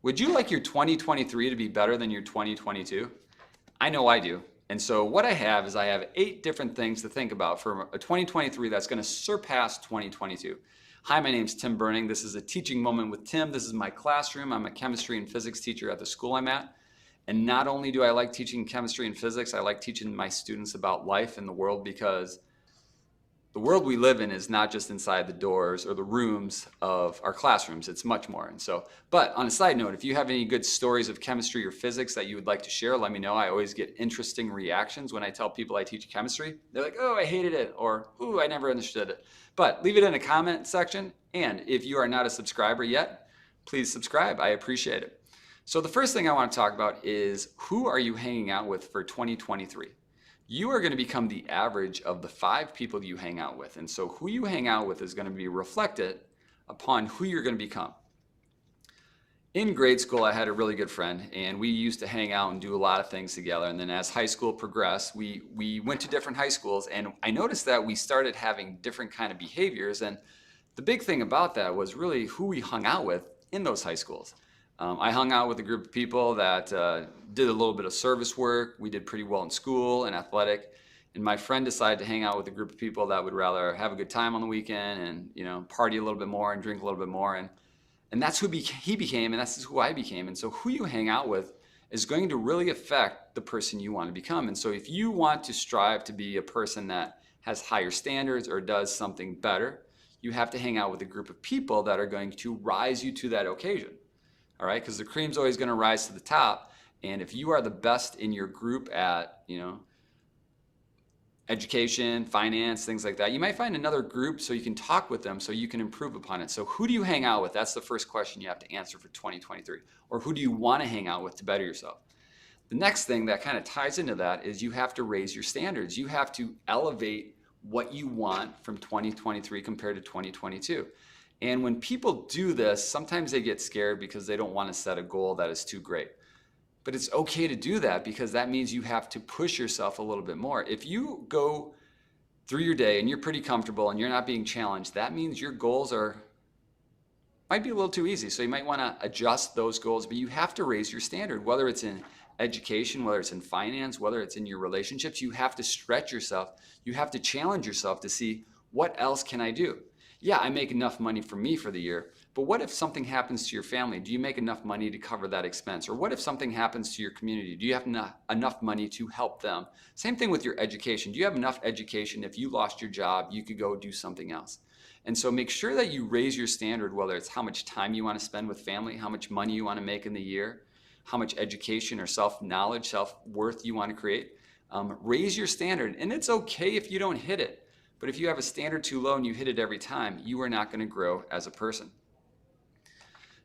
Would you like your 2023 to be better than your 2022? I know I do. And so what I have is I have 8 different things to think about for a 2023 that's going to surpass 2022. Hi, my name's Tim Burning. This is a teaching moment with Tim. This is my classroom. I'm a chemistry and physics teacher at the school I'm at. And not only do I like teaching chemistry and physics, I like teaching my students about life and the world, because the world we live in is not just inside the doors or the rooms of our classrooms. It's much more. And so, but on a side note, if you have any good stories of chemistry or physics that you would like to share, let me know. I always get interesting reactions when I tell people I teach chemistry. They're like, oh, I hated it, or, ooh, I never understood it. But leave it in the comment section. And if you are not a subscriber yet, please subscribe. I appreciate it. So the first thing I want to talk about is, who are you hanging out with for 2023? You are going to become the average of the 5 people you hang out with. And so who you hang out with is going to be reflected upon who you're going to become. In grade school, I had a really good friend, and we used to hang out and do a lot of things together. And then as high school progressed, we went to different high schools, and I noticed that we started having different kind of behaviors. And the big thing about that was really who we hung out with in those high schools. I hung out with a group of people that did a little bit of service work. We did pretty well in school and athletic. And my friend decided to hang out with a group of people that would rather have a good time on the weekend and, you know, party a little bit more and drink a little bit more. And that's who he became, and that's who I became. And so who you hang out with is going to really affect the person you want to become. And so if you want to strive to be a person that has higher standards or does something better, you have to hang out with a group of people that are going to rise you to that occasion. All right, because the cream's always going to rise to the top. And if you are the best in your group at, you know, education, finance, things like that, you might find another group so you can talk with them so you can improve upon it. So who do you hang out with? That's the first question you have to answer for 2023. Or who do you want to hang out with to better yourself? The next thing that kind of ties into that is you have to raise your standards. You have to elevate what you want from 2023 compared to 2022. And when people do this, sometimes they get scared because they don't want to set a goal that is too great. But it's okay to do that, because that means you have to push yourself a little bit more. If you go through your day and you're pretty comfortable and you're not being challenged, that means your goals might be a little too easy. So you might want to adjust those goals, but you have to raise your standard, whether it's in education, whether it's in finance, whether it's in your relationships. You have to stretch yourself. You have to challenge yourself to see, what else can I do? Yeah, I make enough money for me for the year, but what if something happens to your family? Do you make enough money to cover that expense? Or what if something happens to your community? Do you have enough money to help them? Same thing with your education. Do you have enough education? If you lost your job, you could go do something else. And so make sure that you raise your standard, whether it's how much time you want to spend with family, how much money you want to make in the year, how much education or self-knowledge, self-worth you want to create. Raise your standard, and it's okay if you don't hit it. But if you have a standard too low and you hit it every time, you are not going to grow as a person.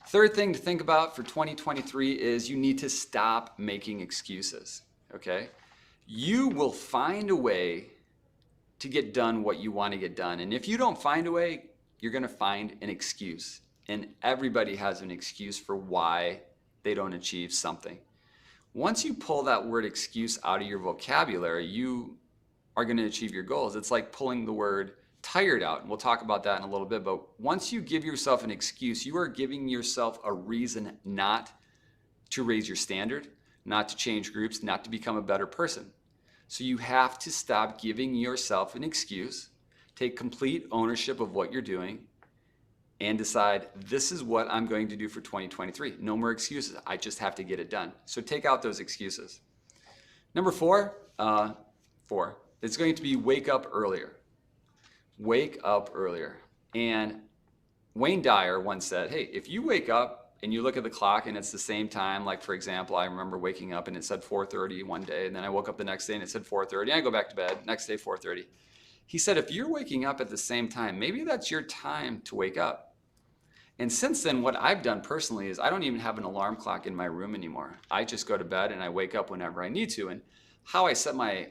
Third thing to think about for 2023 is you need to stop making excuses, okay? You will find a way to get done what you want to get done. And if you don't find a way, you're going to find an excuse. And everybody has an excuse for why they don't achieve something. Once you pull that word excuse out of your vocabulary, you are going to achieve your goals. It's like pulling the word tired out, and we'll talk about that in a little bit. But once you give yourself an excuse, you are giving yourself a reason not to raise your standard, not to change groups, not to become a better person. So you have to stop giving yourself an excuse, take complete ownership of what you're doing, and decide, this is what I'm going to do for 2023. No more excuses. I just have to get it done. So take out those excuses. Number 4, it's going to be wake up earlier. Wake up earlier. And Wayne Dyer once said, hey, if you wake up and you look at the clock and it's the same time, like for example, I remember waking up and it said 4:30 one day, and then I woke up the next day and it said 4:30, and I go back to bed, next day 4:30. He said, if you're waking up at the same time, maybe that's your time to wake up. And since then, what I've done personally is I don't even have an alarm clock in my room anymore. I just go to bed and I wake up whenever I need to. And how I set my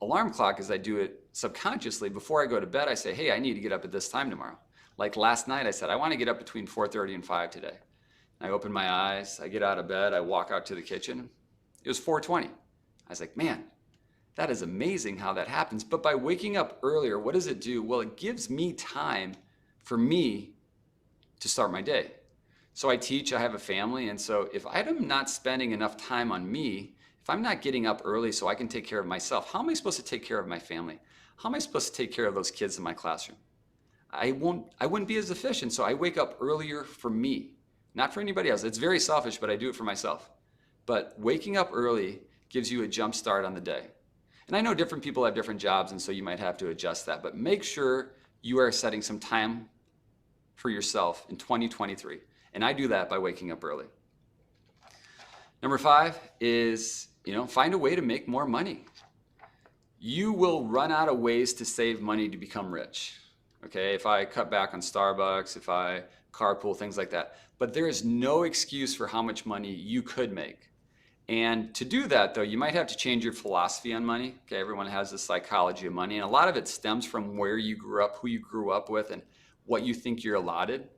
alarm clock is I do it subconsciously. Before I go to bed, I say, hey, I need to get up at this time tomorrow. Like last night, I said, I want to get up between 4:30 and 5 today. And I open my eyes, I get out of bed, I walk out to the kitchen. It was 4:20. I was like, man, that is amazing how that happens. But by waking up earlier, what does it do? Well, it gives me time for me to start my day. So I teach, I have a family, and so if I'm not spending enough time on me, if I'm not getting up early so I can take care of myself, how am I supposed to take care of my family? How am I supposed to take care of those kids in my classroom? I wouldn't be as efficient. So I wake up earlier for me, not for anybody else. It's very selfish, but I do it for myself. But waking up early gives you a jump start on the day. And I know different people have different jobs, and so you might have to adjust that, but make sure you are setting some time for yourself in 2023. And I do that by waking up early. Number 5 is, find a way to make more money. You will run out of ways to save money to become rich. Okay, if I cut back on Starbucks, if I carpool, things like that. But there is no excuse for how much money you could make. And to do that, though, you might have to change your philosophy on money. Okay, everyone has this psychology of money, and a lot of it stems from where you grew up, who you grew up with, and what you think you're allotted.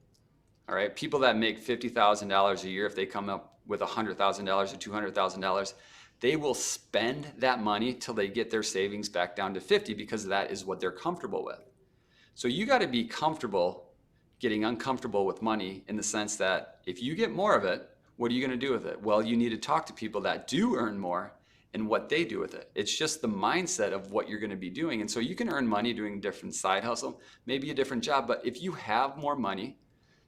All right, people that make $50,000 a year, if they come up with $100,000 or $200,000, they will spend that money till they get their savings back down to 50 because that is what they're comfortable with. So you got to be comfortable getting uncomfortable with money, in the sense that if you get more of it, what are you going to do with it? Well, you need to talk to people that do earn more and what they do with it. It's just the mindset of what you're going to be doing. And so you can earn money doing a different side hustle, maybe a different job, but if you have more money,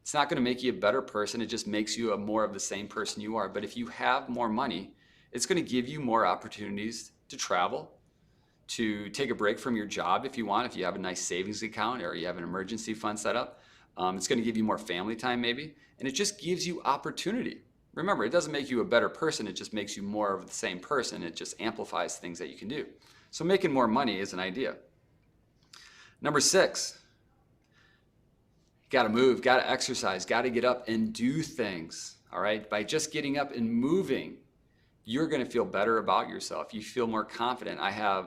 it's not going to make you a better person. It just makes you a more of the same person you are. But if you have more money, it's going to give you more opportunities to travel, to take a break from your job if you want, if you have a nice savings account or you have an emergency fund set up. It's going to give you more family time maybe, and it just gives you opportunity. Remember, it doesn't make you a better person, it just makes you more of the same person. It just amplifies things that you can do. So making more money is an idea. Number 6, got to move, got to exercise, got to get up and do things, all right? By just getting up and moving, you're going to feel better about yourself. You feel more confident. I have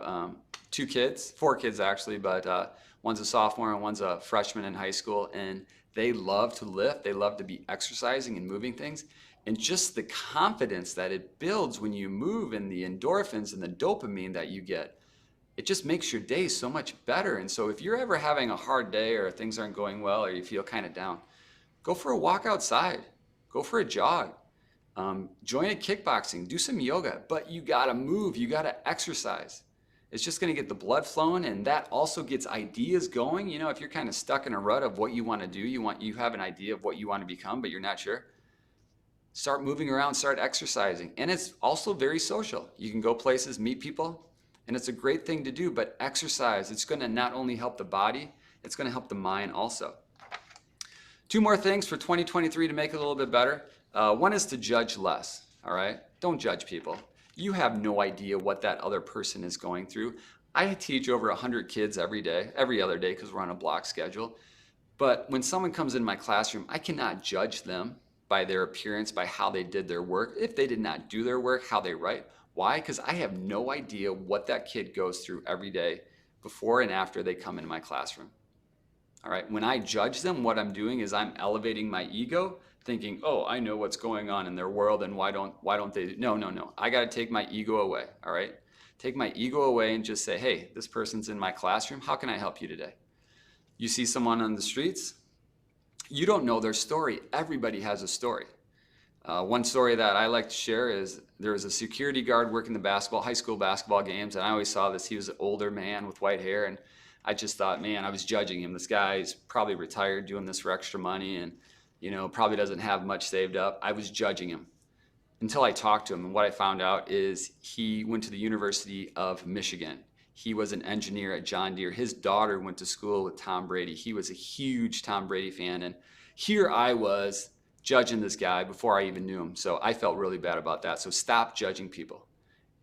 4 kids actually, but one's a sophomore and one's a freshman in high school, and they love to lift. They love to be exercising and moving things. And just the confidence that it builds when you move, and the endorphins and the dopamine that you get, it just makes your day so much better. And so if you're ever having a hard day or things aren't going well or you feel kind of down, go for a walk outside, go for a jog, join a kickboxing, do some yoga, but you got to move, you got to exercise. It's just going to get the blood flowing, and that also gets ideas going. If you're kind of stuck in a rut of what you want to do, you have an idea of what you want to become, but you're not sure. Start moving around, start exercising. And it's also very social. You can go places, meet people, and it's a great thing to do, but exercise, it's going to not only help the body, it's going to help the mind also. 2 more things for 2023 to make it a little bit better. One is to judge less, all right? Don't judge people. You have no idea what that other person is going through. I teach over 100 kids every other day, because we're on a block schedule. But when someone comes in my classroom, I cannot judge them by their appearance, by how they did their work. If they did not do their work, how they write. Why? Because I have no idea what that kid goes through every day before and after they come into my classroom. All right, when I judge them, what I'm doing is I'm elevating my ego, thinking, oh, I know what's going on in their world, and why don't they? No. I got to take my ego away, all right? Take my ego away and just say, hey, this person's in my classroom. How can I help you today? You see someone on the streets, you don't know their story. Everybody has a story. One story that I like to share is there was a security guard working the high school basketball games, and I always saw this. He was an older man with white hair, and I just thought, man, I was judging him. This guy's probably retired doing this for extra money, and probably doesn't have much saved up. I was judging him until I talked to him, and what I found out is he went to the University of Michigan. He was an engineer at John Deere. His daughter went to school with Tom Brady. He was a huge Tom Brady fan, and here I was judging this guy before I even knew him. So I felt really bad about that. So stop judging people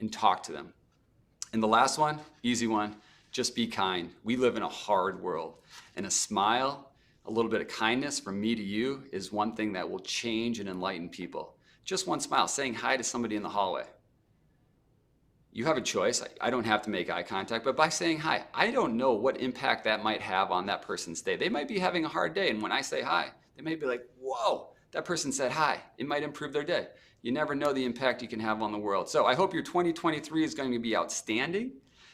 and talk to them. And the last one, easy one, just be kind. We live in a hard world, and a smile, a little bit of kindness from me to you is one thing that will change and enlighten people. Just one smile, saying hi to somebody in the hallway. You have a choice. I don't have to make eye contact, but by saying hi, I don't know what impact that might have on that person's day. They might be having a hard day, and when I say hi, they may be like, whoa, that person said hi. It might improve their day. You never know the impact you can have on the world. So I hope your 2023 is going to be outstanding.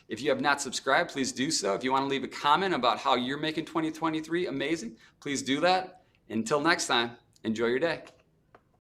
If you have not subscribed, please do so. If you want to leave a comment about how you're making 2023 amazing, please do that. Until next time, enjoy your day.